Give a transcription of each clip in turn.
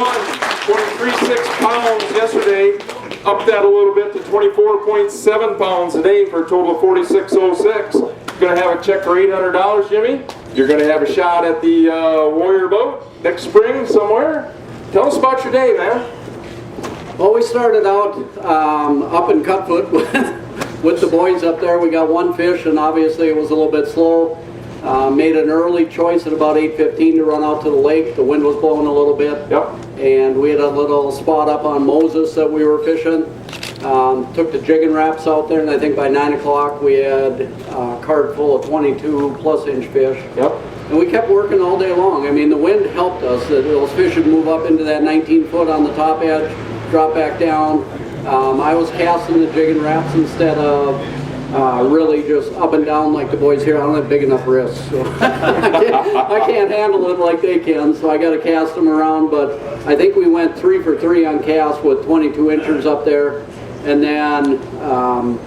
23.6 pounds yesterday. Up that a little bit to 24.7 pounds today for a total of 46.06. You're going to have a check for $800, Jimmy. You're going to have a shot at the Warrior boat next spring somewhere. Tell us about your day, man. Well, we started out up in Cutfoot with the boys up there. We got one fish, and obviously it was a little bit slow. Made an early choice at about 8:15 to run out to the lake. The wind was blowing a little bit. Yep. And we had a little spot up on Moses that we were fishing. Took the jigging wraps out there, and I think by 9 o'clock we had a cart full of 22+ inch fish. Yep. And we kept working all day long. I mean, the wind helped us. Those fish would move up into that 19 foot on the top edge, drop back down. I was casting the jigging wraps instead of really just up and down like the boys here. I don't have big enough wrists, so I can't handle it like they can, so I got to cast them around. But I think we went 3 for 3 on cast with 22 inchers up there. And then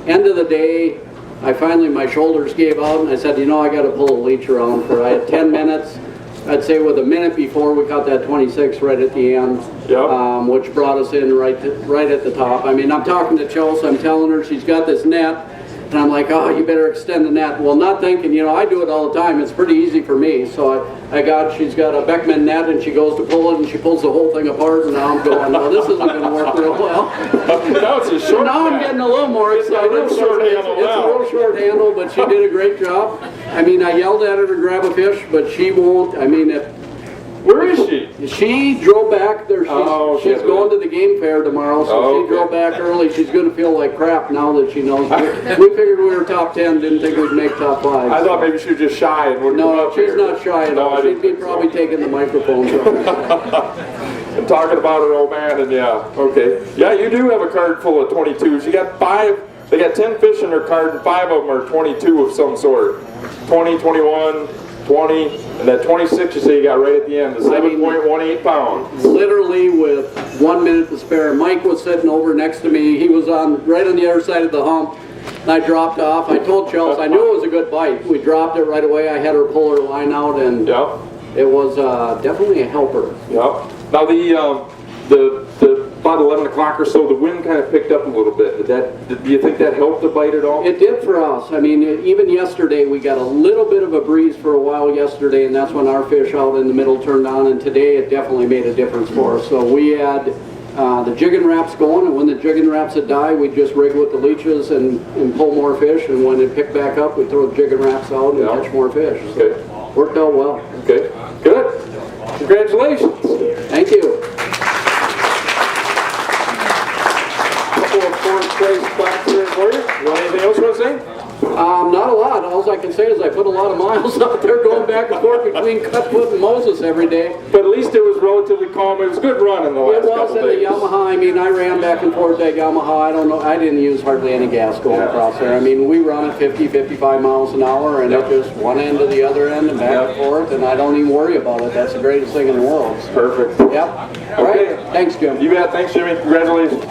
end of the day, my shoulders gave out, and I said, you know, I got to pull a leech around for. I had 10 minutes. I'd say with a minute before we caught that 26 right at the end, yep. Which brought us in right at the top. I mean, I'm talking to Chelsea. I'm telling her she's got this net. And I'm like, oh, you better extend the net. Well, not thinking, you know, I do it all the time. It's pretty easy for me. So she's got a Beckman net, and she goes to pull it, and she pulls the whole thing apart. And now I'm going, no, this isn't going to work real well. Now it's a short Now I'm getting a little more excited. It's a real short handle, but she did a great job. I mean, I yelled at her to grab a fish, but she won't. I mean, where is she? She drove back there. She's going to the game fair tomorrow, so she drove back early. She's going to feel like crap now that she knows. We figured we were top 10, didn't think we'd make top 5. I thought maybe she was just shy and wouldn't come up she's here. not shy at all. She'd be probably taking the microphone from her. And talking about her old man, and okay. Yeah, you do have a card full of 22s. You got 5, they got 10 fish in their card, and 5 of them are 22 of some sort. 20, 21, 20, and that 26 you say you got right at the end, the 7.18 pounds. Literally with 1 minute to spare. Mike was sitting over next to me. He was right on the other side of the hump. And I dropped off. I told Chelsea, I knew it was a good bite. We dropped it right away. I had her pull her line out, and it was definitely a helper. Yep. Now the about 11 o'clock or so, the wind kind of picked up a little bit. Do you think that helped the bite at all? It did for us. I mean, even yesterday, we got a little bit of a breeze for a while yesterday, and that's when our fish out in the middle turned on, and today it definitely made a difference for us. So we had the jigging wraps going, and when the jigging wraps had died, we'd just rig with the leeches and pull more fish, and when it picked back up, we'd throw the jigging wraps out and catch more fish. So okay. Worked out well. Okay, good. Congratulations. Thank you. Fourth place plaques here for you. Anything else you want to say? Not a lot. All I can say is I put a lot of miles out there going back and forth between Cutfoot and Moses every day. But at least it was relatively calm. It was a good run in the last couple days. It was, and the Yamaha, I mean, I ran back and forth that Yamaha. I don't know, I didn't use hardly any gas going across there. I mean, we run at 50, 55 miles an hour, and it just one end to the other end and back and forth, and I don't even worry about it. That's the greatest thing in the world. Perfect. Yep. All right. Thanks, Jim. You bet. Thanks, Jimmy. Congratulations.